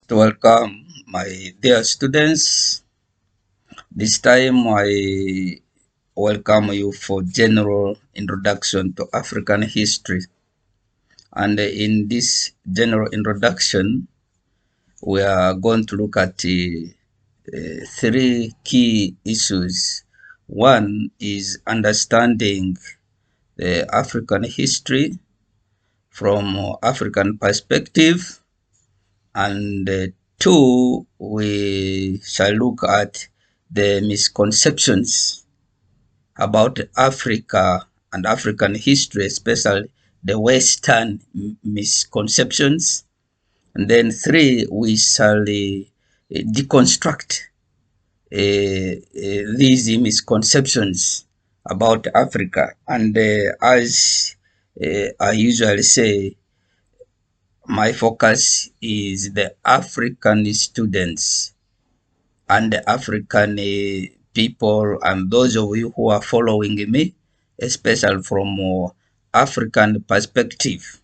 Welcome, my dear students. This time I welcome you for general introduction to African history. And in this general introduction, we are going to look at three key issues. One is understanding the African history from African perspective. And two, we shall look at the misconceptions about Africa and African history, especially the Western misconceptions. And then three, we shall deconstruct these misconceptions about Africa. And as I usually say, my focus is the African students and the African people and those of you who are following me, especially from African perspective.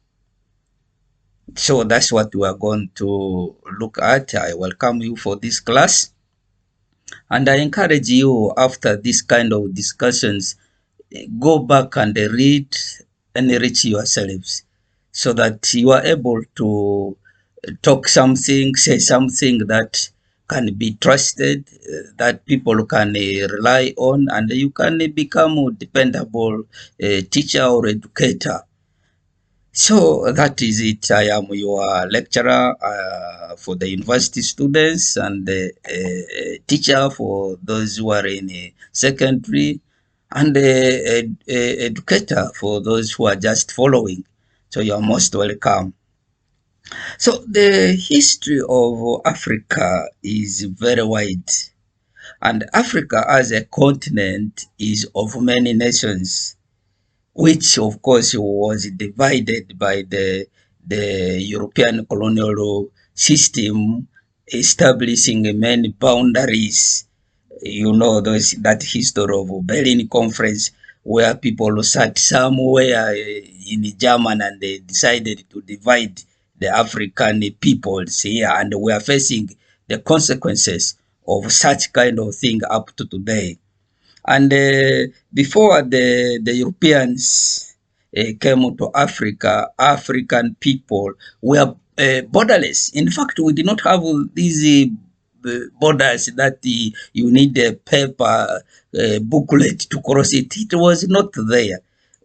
So that's what we are going to look at. I welcome you for this class, and I encourage you after this kind of discussions, go back and read and enrich yourselves so that you are able to talk something, say something that can be trusted, that people can rely on, and you can become a dependable teacher or educator. So that is it. I am your lecturer for the university students and teacher for those who are in secondary, and educator for those who are just following. So you are most welcome. So the history of Africa is very wide, and Africa as a continent is of many nations, which of course was divided by the European colonial system, establishing many boundaries. You know that history of Berlin Conference, where people sat somewhere in Germany and they decided to divide the African peoples here, and we are facing the consequences of such kind of thing up to today. And before the Europeans came to Africa, African people were borderless. In fact, we did not have these borders that you need a paper booklet to cross it. It was not there.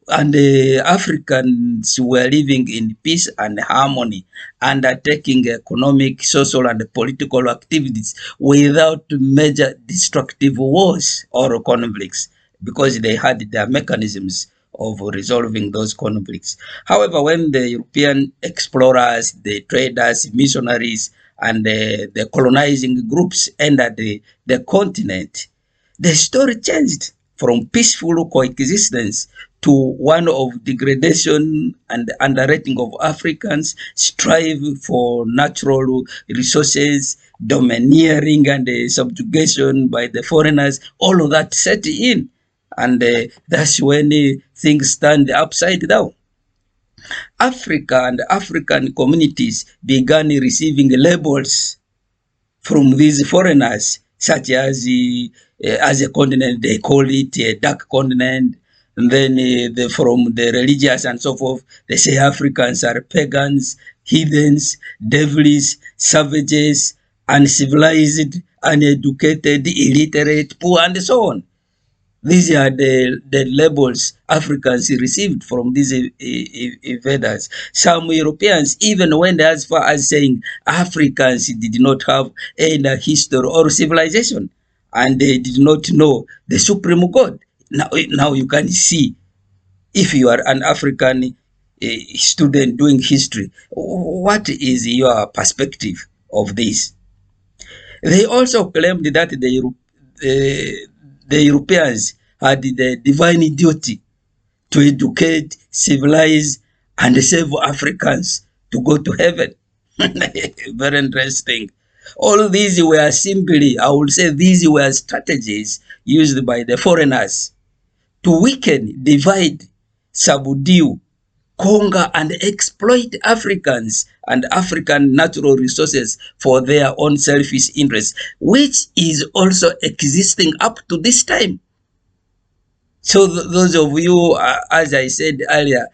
And the Africans were living in peace and harmony, undertaking economic, social, and political activities without major destructive wars or conflicts, because they had their mechanisms of resolving those conflicts. However, when the European explorers, the traders, missionaries, and the colonizing groups entered the continent, the story changed from peaceful coexistence to one of degradation and underrating of Africans, strive for natural resources, domineering and subjugation by the foreigners. All of that set in, and that's when things stand upside down. Africa and African communities began receiving labels from these foreigners, such as a continent, they call it a dark continent. And then from the religious and so forth, they say Africans are pagans, heathens, devils, savages, uncivilized, uneducated, illiterate, poor, and so on. These are the labels Africans received from these invaders. Some Europeans even went as far as saying Africans did not have any history or civilization, and they did not know the supreme God. Now you can see, if you are an African student doing history, what is your perspective of this? They also claimed that the Europeans had the divine duty to educate, civilize, and save Africans to go to heaven. Very interesting. All these were simply, I would say, these were strategies used by the foreigners to weaken, divide, subdue, conquer and exploit Africans and African natural resources for their own selfish interests, which is also existing up to this time. So those of you, as I said earlier,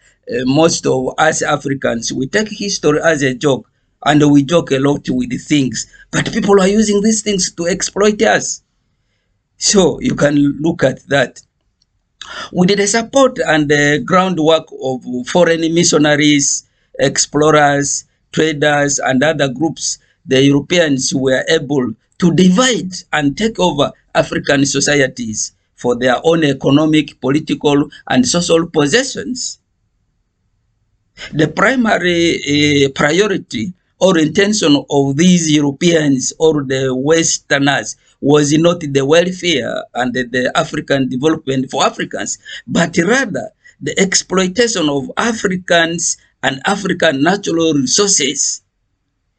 most of us Africans, we take history as a joke and we joke a lot with things, but people are using these things to exploit us. So you can look at that. With the support and the groundwork of foreign missionaries, explorers, traders, and other groups, the Europeans were able to divide and take over African societies for their own economic, political, and social possessions. The primary priority or intention of these Europeans or the Westerners was not the welfare and the African development for Africans, but rather the exploitation of Africans and African natural resources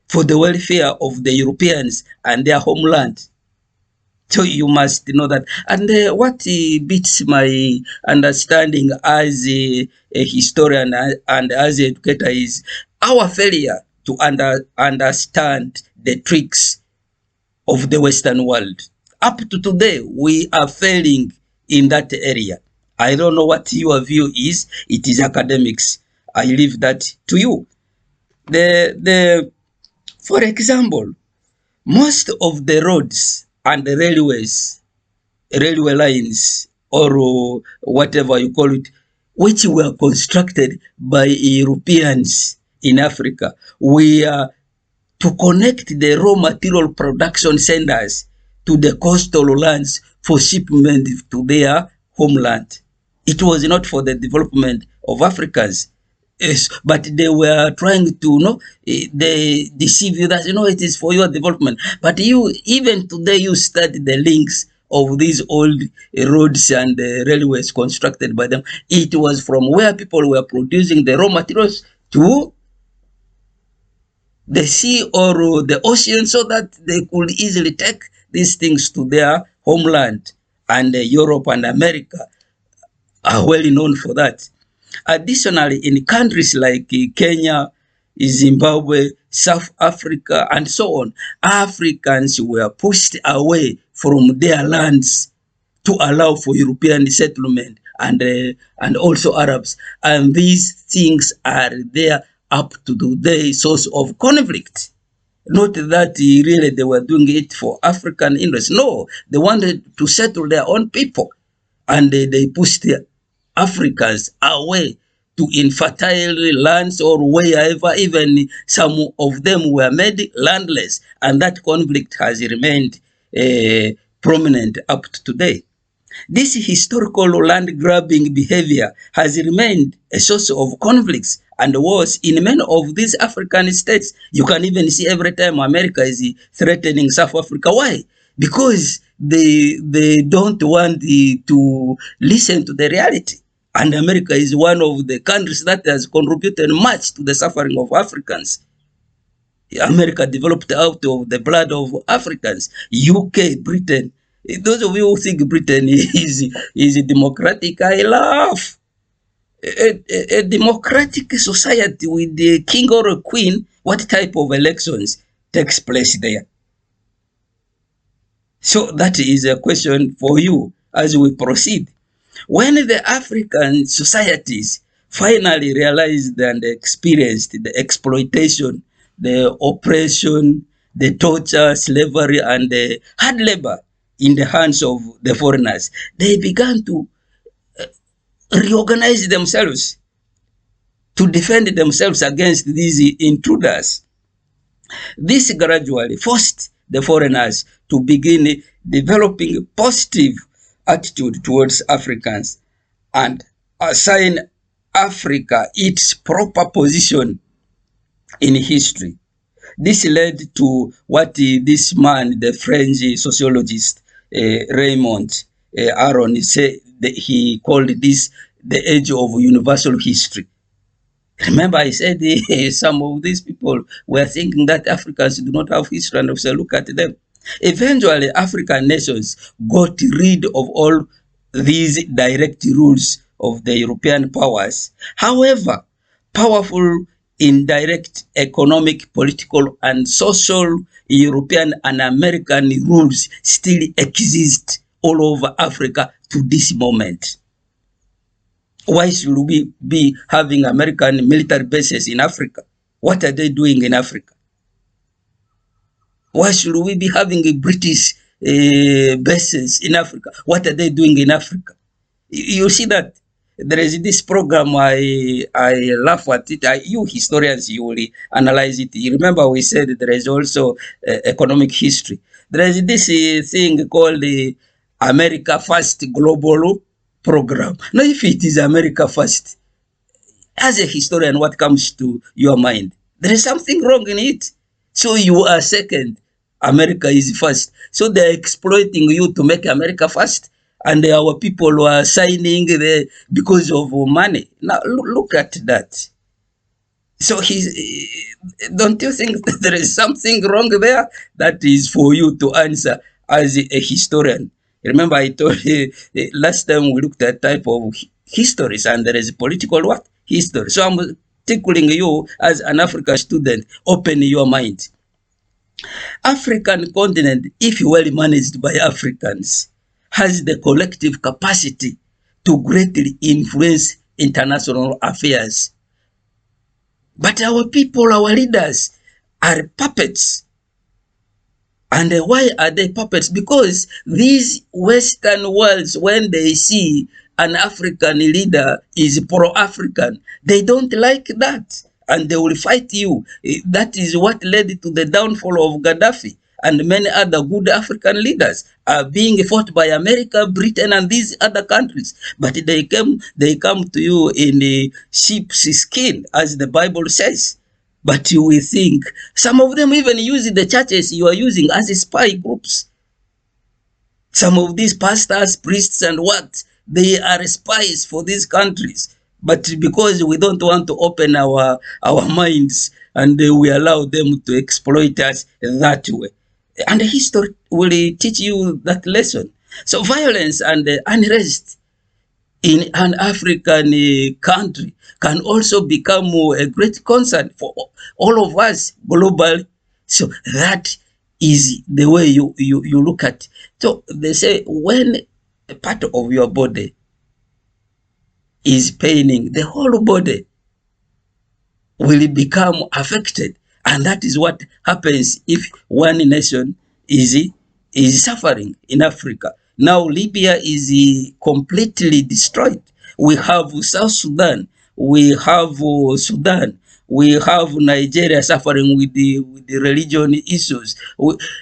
for the welfare of the Europeans and their homeland. So you must know that. And what beats my understanding as a historian and as an educator is our failure to understand the tricks of the Western world. Up to today, we are failing in that area. I don't know what your view is. It is academics. I leave that to you. For example, most of the roads and the railway lines, or whatever you call it, which were constructed by Europeans in Africa, were to connect the raw material production centers to the coastal lands for shipment to their homeland. It was not for the development of Africans. Yes, but they were trying to, they deceive you that, it is for your development. But you, even today, you study the links of these old roads and railways constructed by them. It was from where people were producing the raw materials to the sea or the ocean so that they could easily take these things to their homeland. And Europe and America are well known for that. Additionally, in countries like Kenya, Zimbabwe, South Africa, and so on, Africans were pushed away from their lands to allow for European settlement and also Arabs. And these things are there up to today, source of conflict. Not that really they were doing it for African interests. No, they wanted to settle their own people. And they pushed the Africans away to infertile lands or wherever. Even some of them were made landless. And that conflict has remained prominent up to today. This historical land grabbing behavior has remained a source of conflicts and wars in many of these African states. You can even see every time America is threatening South Africa. Why? Because they don't want to listen to the reality. And America is one of the countries that has contributed much to the suffering of Africans. America developed out of the blood of Africans. UK, Britain. Those of you who think Britain is democratic, I laugh. A democratic society with the king or a queen, what type of elections takes place there? So that is a question for you as we proceed. When the African societies finally realized and experienced the exploitation, the oppression, the torture, slavery, and the hard labor in the hands of the foreigners, they began to reorganize themselves to defend themselves against these intruders. This gradually forced the foreigners to begin developing a positive attitude towards Africans and assign Africa its proper position in history. This led to what this man, the French sociologist Raymond Aron, said he called this the age of universal history. Remember, I said some of these people were thinking that Africans do not have history, and I said, look at them. Eventually, African nations got rid of all these direct rules of the European powers. However, powerful indirect economic, political, and social European and American rules still exist all over Africa to this moment. Why should we be having American military bases in Africa? What are they doing in Africa? Why should we be having a British bases in Africa? What are they doing in Africa? You see that there is this program. I laugh at it. You historians, you will analyze it. You remember we said there is also economic history. There is this thing called the America First Global Program. Now, if it is America First, as a historian, what comes to your mind? There is something wrong in it. So you are second, America is first. So they're exploiting you to make America first. And our people were signing because of money. Now look at that. So don't you think that there is something wrong there? That is for you to answer as a historian. Remember, I told you last time we looked at type of histories, and there is political what? History. So I'm tickling you as an African student. Open your mind. African continent, if well managed by Africans, has the collective capacity to greatly influence international affairs. But our people, our leaders, are puppets. And why are they puppets? Because these Western worlds, when they see an African leader is pro-African, they don't like that. And they will fight you. That is what led to the downfall of Gaddafi. And many other good African leaders are being fought by America, Britain, and these other countries. But they come to you in a sheep's skin, as the Bible says. But you will think, some of them even use the churches you are using as spy groups. Some of these pastors, priests, and what? They are spies for these countries. But because we don't want to open our minds, and we allow them to exploit us that way. And history will teach you that lesson. So violence and unrest in an African country can also become a great concern for all of us globally. So that is the way you look at it. So they say when a part of your body is paining, the whole body will become affected. And that is what happens if one nation is suffering in Africa. Now Libya is completely destroyed. We have South Sudan, we have Sudan, we have Nigeria suffering with the religion issues.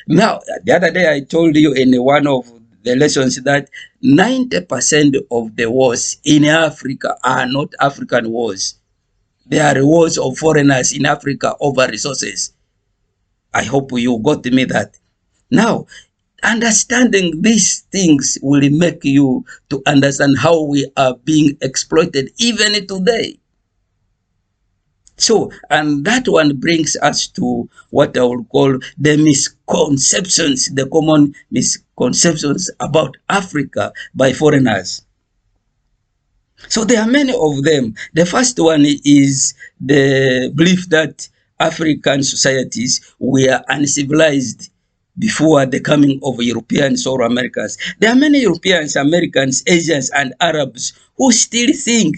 Now, the other day I told you in one of the lessons that 90% of the wars in Africa are not African wars. They are wars of foreigners in Africa over resources. I hope you got me that. Now, understanding these things will make you to understand how we are being exploited even today. So, and that one brings us to what I would call the misconceptions, the common misconceptions about Africa by foreigners. So there are many of them. The first one is the belief that African societies were uncivilized before the coming of Europeans or Americans. There are many Europeans, Americans, Asians, and Arabs who still think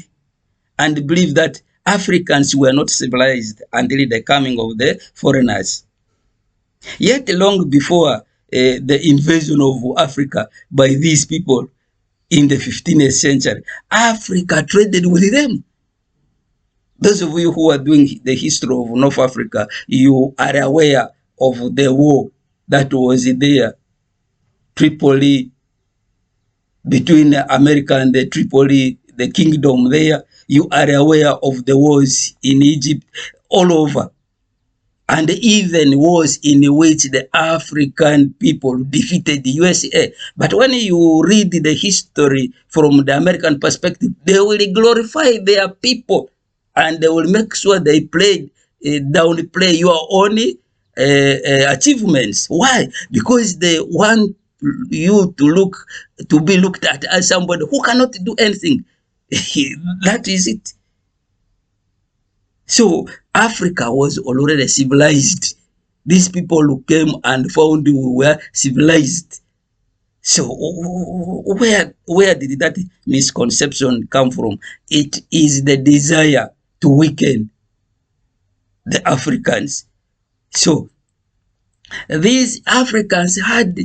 and believe that Africans were not civilized until the coming of the foreigners. Yet long before the invasion of Africa by these people in the 15th century, Africa traded with them. Those of you who are doing the history of North Africa, you are aware of the war that was there, Tripoli, between America and the Tripoli, the kingdom there. You are aware of the wars in Egypt, all over. And even wars in which the African people defeated the USA. But when you read the history from the American perspective, they will glorify their people and they will make sure they downplay your own achievements. Why? Because they want you to be looked at as somebody who cannot do anything. That is it. So Africa was already civilized. These people who came and found we were civilized. So where did that misconception come from? It is the desire to weaken the Africans. So these Africans had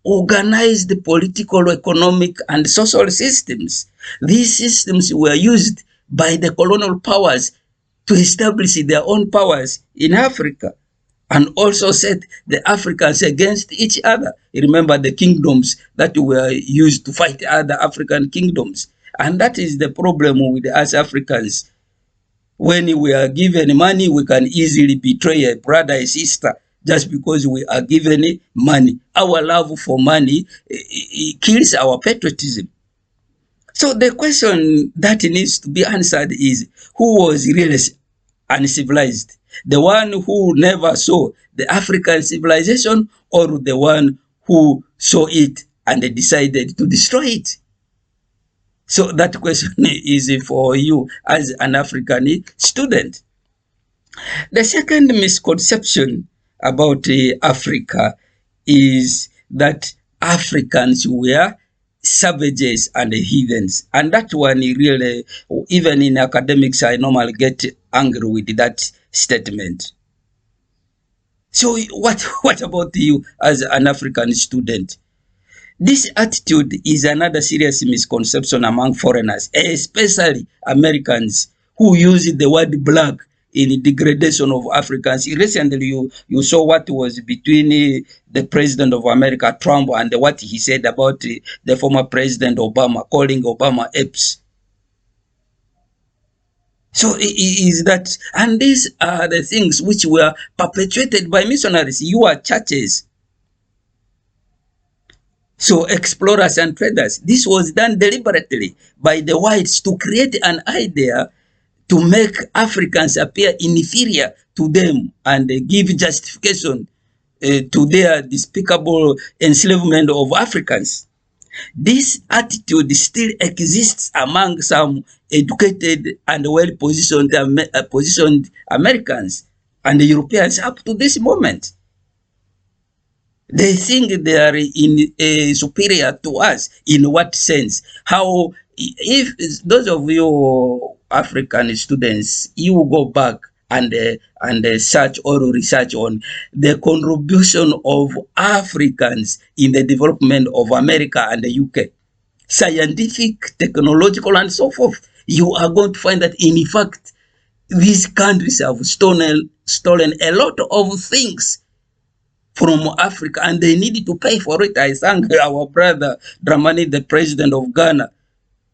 organized political, economic, and social systems. These systems were used by the colonial powers to establish their own powers in Africa and also set the Africans against each other. Remember the kingdoms that were used to fight other African kingdoms. And that is the problem with us Africans. When we are given money, we can easily betray a brother, a sister, just because we are given money. Our love for money kills our patriotism. So the question that needs to be answered is, who was really uncivilized? The one who never saw the African civilization, or the one who saw it and decided to destroy it? So that question is for you as an African student. The second misconception about Africa is that Africans were savages and heathens. And that one really, even in academics, I normally get angry with that statement. So what about you as an African student? This attitude is another serious misconception among foreigners, especially Americans, who use the word black in degradation of Africans. Recently, you saw what was between the president of America, Trump, and what he said about the former president Obama, calling Obama apes. So is that, and these are the things which were perpetuated by missionaries, your churches. So explorers and traders, this was done deliberately by the whites to create an idea to make Africans appear inferior to them and give justification to their despicable enslavement of Africans. This attitude still exists among some educated and well-positioned positioned Americans and Europeans up to this moment. They think they are superior to us. In what sense? How, if those of you African students, you go back and search or research on the contribution of Africans in the development of America and the UK, scientific, technological, and so forth, you are going to find that in fact these countries have stolen a lot of things from Africa, and they needed to pay for it. I thank our brother Dramani, the president of Ghana.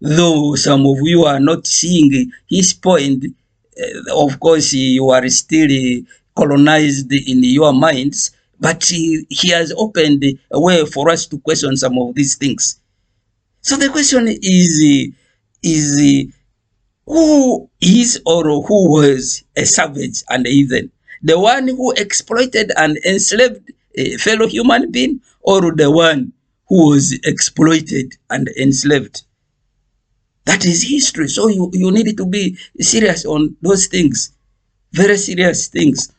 Though some of you are not seeing his point, of course, you are still colonized in your minds, but he has opened a way for us to question some of these things. So the question is who is or who was a savage and a heathen? The one who exploited and enslaved a fellow human being, or the one who was exploited and enslaved? That is history. So you need to be serious on those things, very serious things.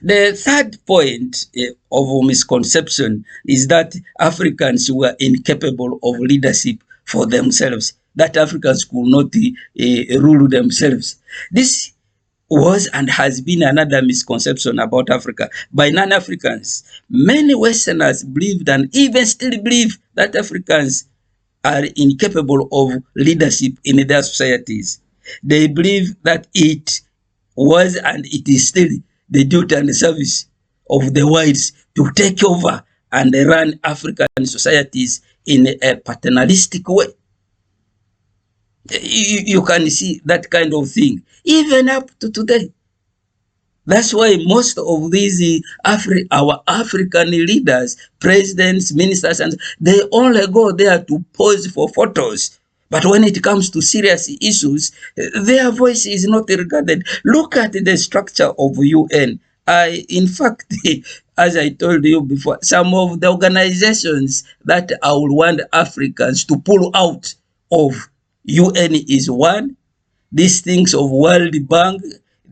The third point of misconception is that Africans were incapable of leadership for themselves, that Africans could not rule themselves. This was and has been another misconception about Africa by non-Africans. Many Westerners believed and even still believe that Africans are incapable of leadership in their societies. They believe that it was and it is still the duty and the service of the whites to take over and run African societies in a paternalistic way. You can see that kind of thing even up to today. That's why most of these our African leaders, presidents, ministers, and they only go there to pose for photos. But when it comes to serious issues, their voice is not regarded. Look at the structure of UN. In fact, as I told you before, some of the organizations that I would want Africans to pull out of UN is one, these things of World Bank,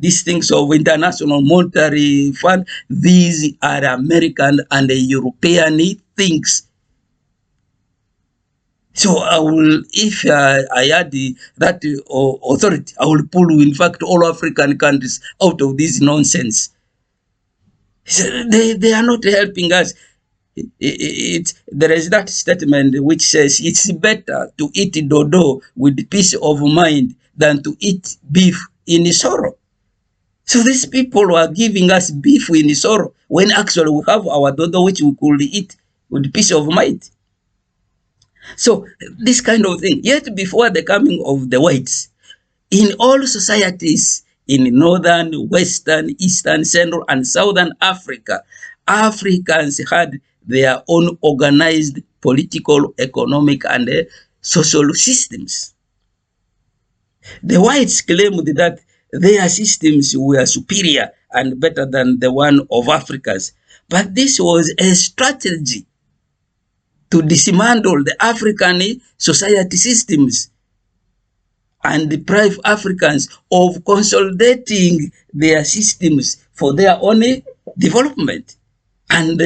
these things of International Monetary Fund, these are American and European things. So I will, if I had that authority, I will pull, in fact, all African countries out of this nonsense. So they are not helping us. There is that statement which says it's better to eat dodo with peace of mind than to eat beef in sorrow. So these people are giving us beef in sorrow when actually we have our dodo which we could eat with peace of mind. So this kind of thing. Yet before the coming of the whites, in all societies in northern, western, eastern, central, and southern Africa, Africans had their own organized political, economic, and social systems. The whites claimed that their systems were superior and better than the one of Africans. But this was a strategy to dismantle the African society systems and deprive Africans of consolidating their systems for their own development. And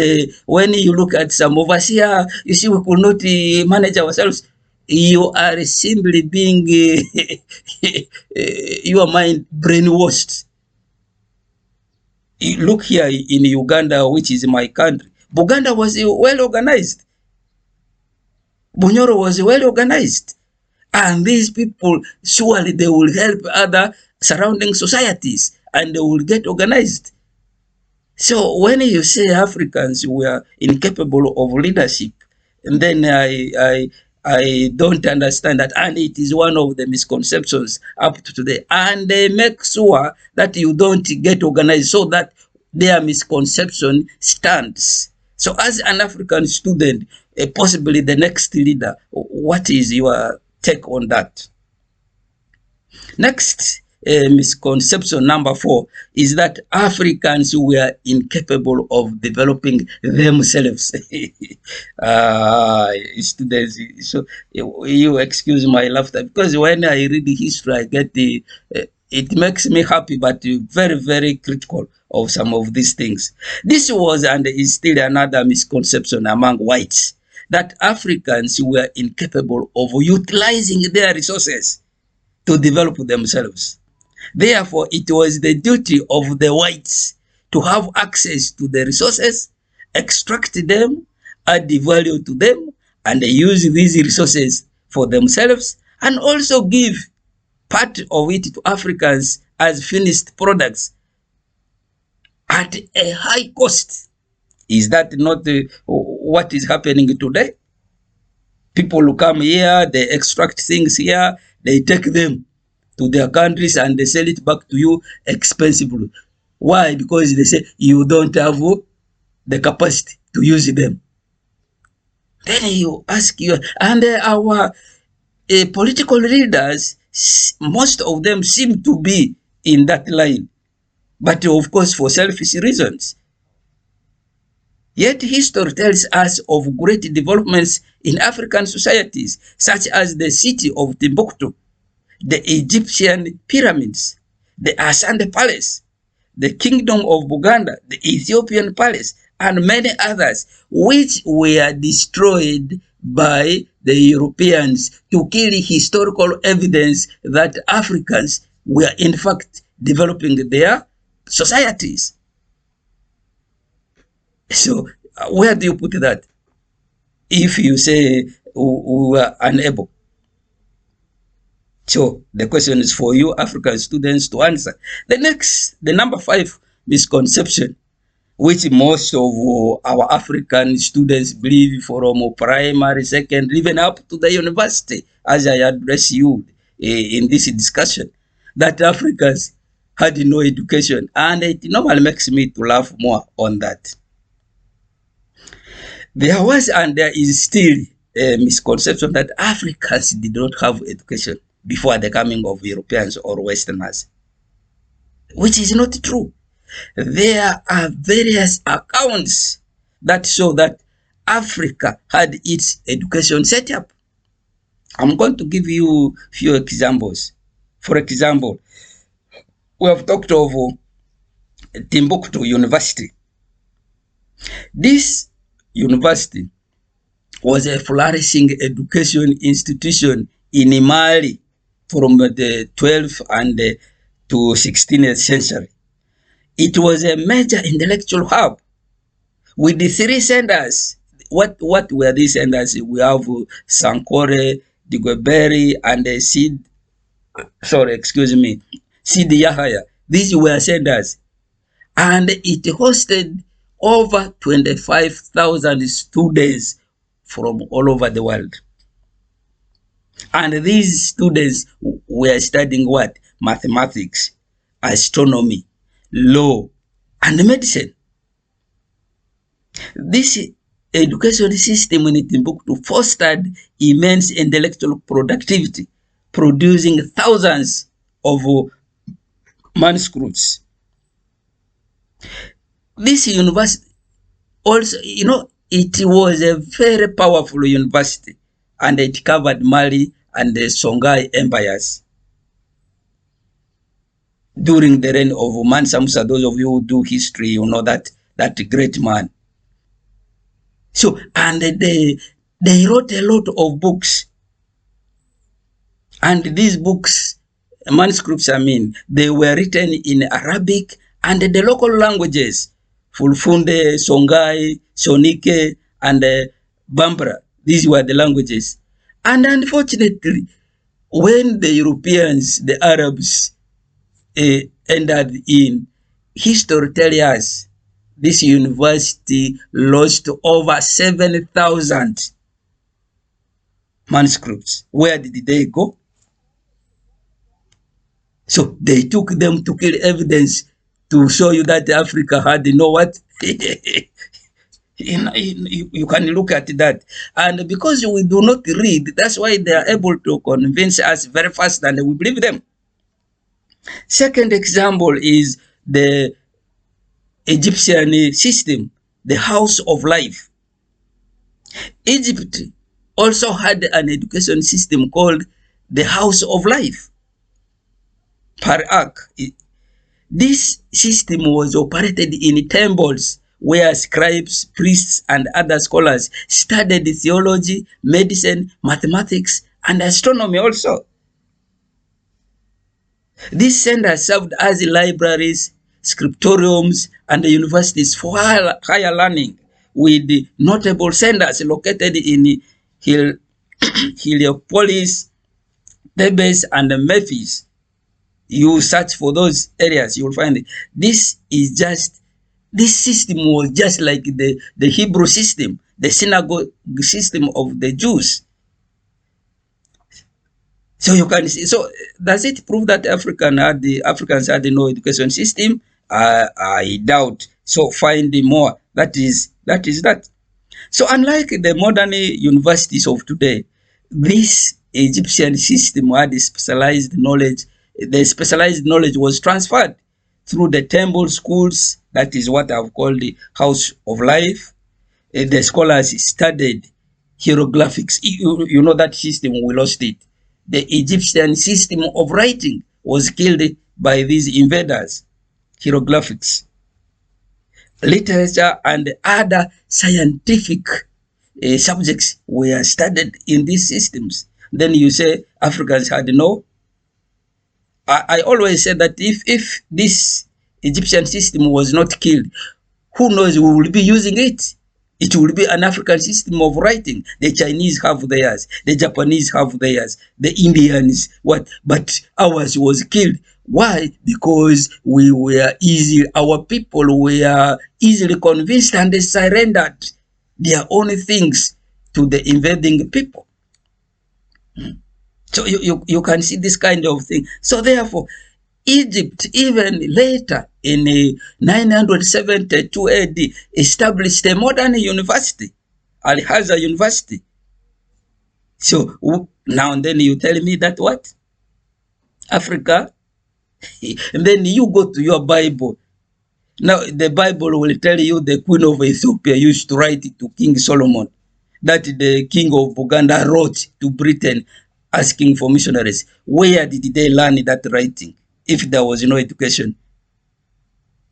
when you look at some of us here, you see we could not manage ourselves. You are simply being your mind brainwashed. You look here in Uganda, which is my country. Buganda was well organized. Bunyoro was well organized. And these people, surely they will help other surrounding societies and they will get organized. So when you say Africans were incapable of leadership, and then I don't understand that, and it is one of the misconceptions up to today. And they make sure that you don't get organized so that their misconception stands. So as an African student, possibly the next leader, what is your take on that? Next, misconception number 4 is that Africans were incapable of developing themselves. Students, so you excuse my laughter because when I read the history, I get it makes me happy, but very, very critical of some of these things. This was and is still another misconception among whites that Africans were incapable of utilizing their resources to develop themselves. Therefore, it was the duty of the whites to have access to the resources, extract them, add the value to them, and use these resources for themselves, and also give part of it to Africans as finished products at a high cost. Is that not what is happening today? People come here, they extract things here, they take them to their countries and they sell it back to you expensively. Why? Because they say you don't have the capacity to use them. Then you ask you, and our political leaders, most of them seem to be in that line, but of course for selfish reasons. Yet history tells us of great developments in African societies, such as the city of Timbuktu, the Egyptian pyramids, the Asante Palace, the Kingdom of Buganda, the Ethiopian Palace, and many others, which were destroyed by the Europeans to kill historical evidence that Africans were in fact developing their societies. So where do you put that? If you say we were unable. So the question is for you African students to answer. The number 5 misconception, which most of our African students believe from primary, secondary, even up to the university, as I address you in this discussion, that Africans had no education. And it normally makes me to laugh more on that. There was and there is still a misconception that Africans did not have education before the coming of Europeans or Westerners, which is not true. There are various accounts that show that Africa had its education set up. I'm going to give you a few examples. For example, we have talked of Timbuktu University. This university was a flourishing education institution in Mali from the 12th and to 16th century. It was a major intellectual hub with the three centers. What were these centers? We have Sankore, Digoberi, and Sid Yahya. These were centers, and it hosted over 25,000 students from all over the world. And these students were studying what? Mathematics, astronomy, law, and medicine. This education system in Timbuktu fostered immense intellectual productivity, producing thousands of manuscripts. This university also, it was a very powerful university, and it covered Mali and the Songhai empires during the reign of Mansa Musa. Those of you who do history, you know that great man. So, and they wrote a lot of books, and these books, manuscripts, they were written in Arabic and the local languages, Fulfunde, Songhai, Sonike, and Bambara. These were the languages. And unfortunately, when the Europeans, the Arabs, entered in, history tells us this university lost over 7,000 manuscripts. Where did they go? So they took them to kill evidence to show you that Africa had, what? You can look at that. And because we do not read, that's why they are able to convince us very fast and we believe them. Second example is the Egyptian system, the house of life. Egypt also had an education system called the house of life, Parak. This system was operated in temples where scribes, priests, and other scholars studied theology, medicine, mathematics, and astronomy also. These centers served as libraries, scriptoriums, and universities for higher learning, with notable centers located in Heliopolis, Thebes, and Memphis. You search for those areas, you will find it. This system was just like the Hebrew system, the synagogue system of the Jews. So you can see. So does it prove that Africans had no education system? I doubt. So find more. That is that. So unlike the modern universities of today, this Egyptian system had specialized knowledge. The specialized knowledge was transferred through the temple schools. That is what I've called the house of life. The scholars studied hieroglyphics. You know that system, we lost it. The Egyptian system of writing was killed by these invaders. Hieroglyphics, literature, and other scientific subjects were studied in these systems. Then you say Africans had no. I always say that if this Egyptian system was not killed, who knows, we will be using it. It will be an African system of writing. The Chinese have theirs, the Japanese have theirs, the Indians, what? But ours was killed. Why? Because our people were easily convinced and they surrendered their own things to the invading people. So you can see this kind of thing. So therefore, Egypt, even later in 972 AD, established a modern university, Al-Azhar University. So now and then you tell me that what? Africa? And then you go to your Bible. Now the Bible will tell you the Queen of Ethiopia used to write to King Solomon, that the King of Uganda wrote to Britain asking for missionaries. Where did they learn that writing if there was no education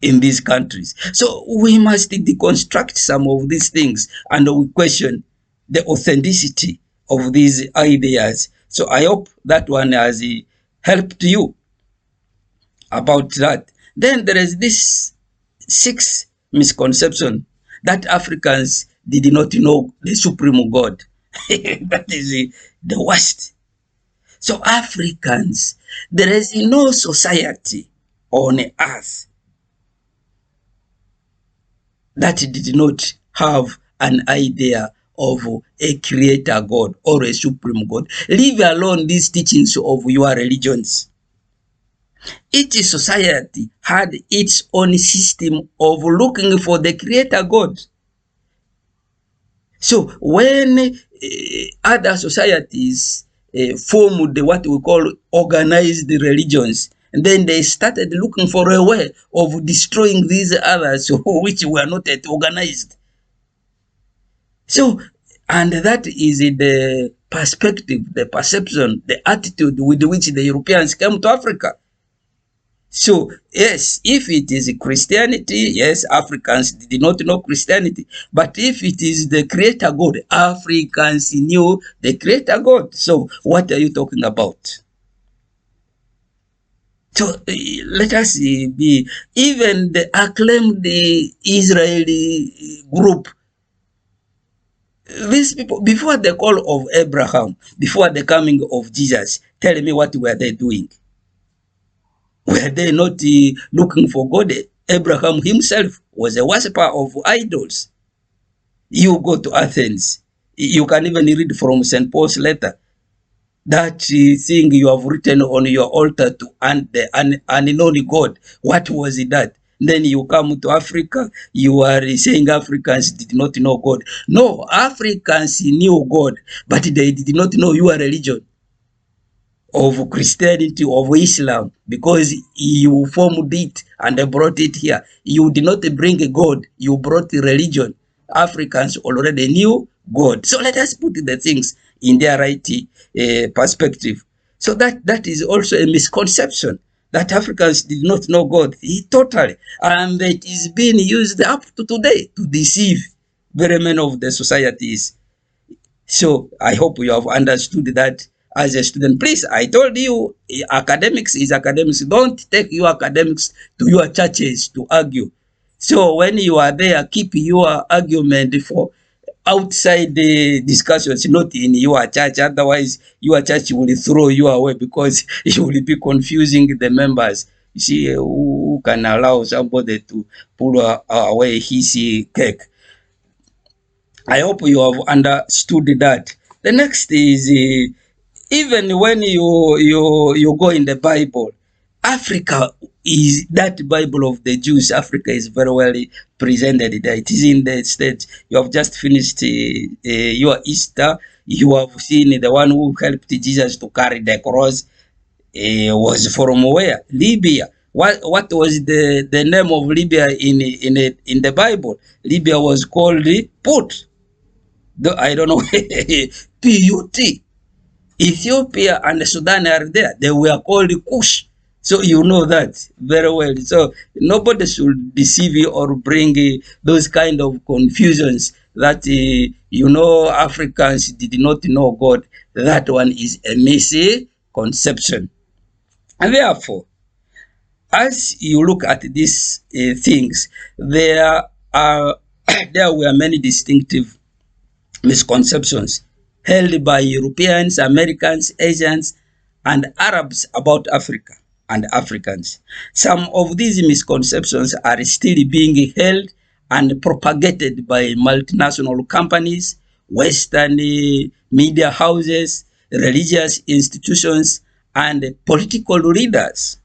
in these countries? So we must deconstruct some of these things and we question the authenticity of these ideas. So I hope that one has helped you about that. Then there is this sixth misconception that Africans did not know the supreme God. That is the worst. So Africans, there is no society on earth that did not have an idea of a creator God or a supreme God. Leave alone these teachings of your religions. Each society had its own system of looking for the creator God. So when other societies formed what we call organized religions, and then they started looking for a way of destroying these others which were not yet organized. So, and that is the perspective, the perception, the attitude with which the Europeans came to Africa. So, yes, if it is Christianity, yes, Africans did not know Christianity. But if it is the creator God, Africans knew the creator God. So, what are you talking about? So, let us be, even the acclaimed Israeli group, these people, before the call of Abraham, before the coming of Jesus, tell me what were they doing? Were they not looking for God? Abraham himself was a worshipper of idols. You go to Athens, you can even read from St. Paul's letter. That thing you have written on your altar to the unknown God, what was that? Then you come to Africa, you are saying Africans did not know God. No, Africans knew God, but they did not know your religion of Christianity, of Islam, because you formed it and brought it here. You did not bring a God, you brought a religion. Africans already knew God. So let us put the things in their right perspective. So that is also a misconception that Africans did not know God. Totally. And it is being used up to today to deceive very many of the societies. So I hope you have understood that as a student. Please, I told you, academics is academics. Don't take your academics to your churches to argue. So when you are there, keep your argument for outside the discussions, not in your church. Otherwise, your church will throw you away because you will be confusing the members. You see, who can allow somebody to pull away his cake? I hope you have understood that. The next is even when you go in the Bible, Africa is that Bible of the Jews. Africa is very well presented there. It is in the state. You have just finished your Easter. You have seen the one who helped Jesus to carry the cross. Was from where? Libya. What was the name of Libya in the Bible? Libya was called Put. I don't know, Put. Ethiopia and Sudan are there. They were called Kush. So you know that very well. So nobody should deceive you or bring those kind of confusions that, Africans did not know God. That one is a misconception. And therefore, as you look at these things, there are there were many distinctive misconceptions held by Europeans, Americans, Asians, and Arabs about Africa and Africans. Some of these misconceptions are still being held and propagated by multinational companies, Western media houses, religious institutions, and political leaders.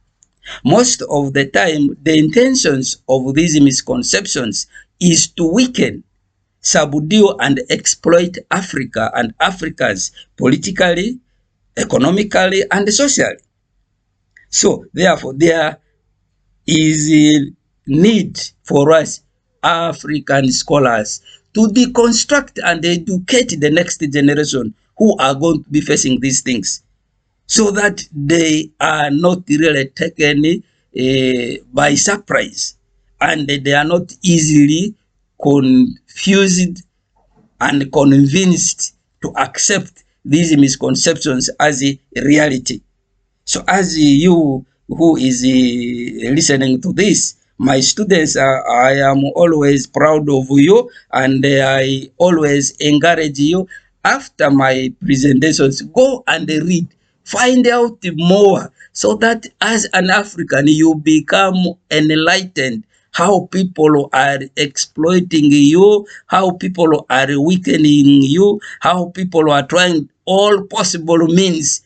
Most of the time, the intentions of these misconceptions is to weaken, subdue, and exploit Africa and Africans politically, economically, and socially. So, therefore, there is a need for us, African scholars, to deconstruct and educate the next generation who are going to be facing these things. so that they are not really taken by surprise, and they are not easily confused and convinced to accept these misconceptions as a reality. So as you who is listening to this, my students, I am always proud of you, and I always encourage you after my presentations, go and read, find out more, so that as an African you become enlightened how people are exploiting you, how people are weakening you, how people are trying all possible means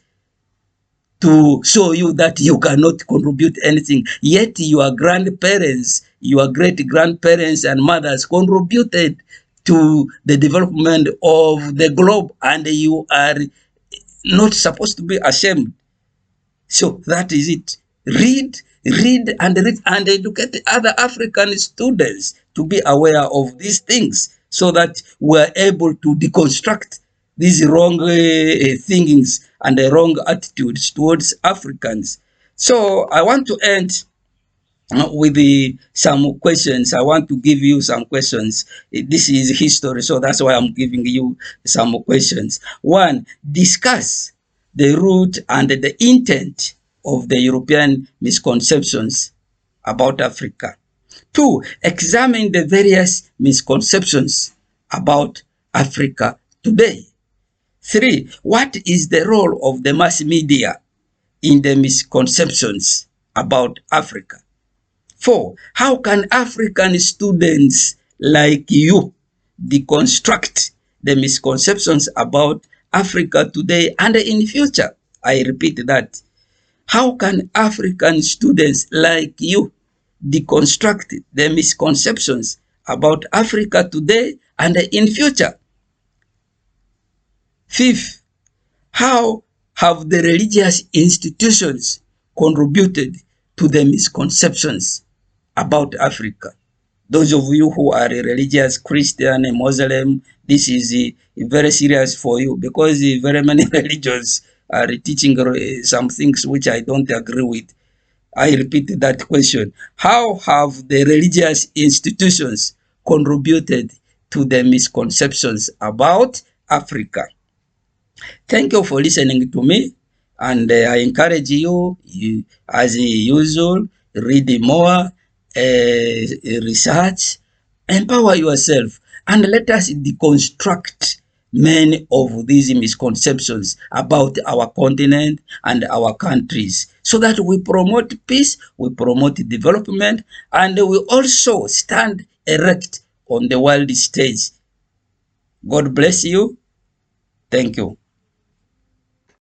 to show you that you cannot contribute anything. Yet your grandparents, your great grandparents and mothers contributed to the development of the globe, and you are not supposed to be ashamed. So that is it. Read and educate other African students to be aware of these things, so that we're able to deconstruct these wrong thinkings and the wrong attitudes towards Africans. So I want to end with some questions. I want to give you some questions. This is history, so that's why I'm giving you some questions. One, discuss the root and the intent of the European misconceptions about Africa. Two, examine the various misconceptions about Africa today. Three, what is the role of the mass media in the misconceptions about Africa? Four, how can African students like you deconstruct the misconceptions about Africa today and in future? I repeat that. How can African students like you deconstruct the misconceptions about Africa today and in future? Fifth, how have the religious institutions contributed to the misconceptions about Africa? Those of you who are a religious Christian and Muslim, this is very serious for you, because very many religions are teaching some things which I don't agree with. I repeat that question. How have the religious institutions contributed to the misconceptions about Africa? Thank you for listening to me, and I encourage you, as usual, read more, research, empower yourself, and let us deconstruct many of these misconceptions about our continent and our countries, so that we promote peace, we promote development, and we also stand erect on the world stage. God bless you. Thank you.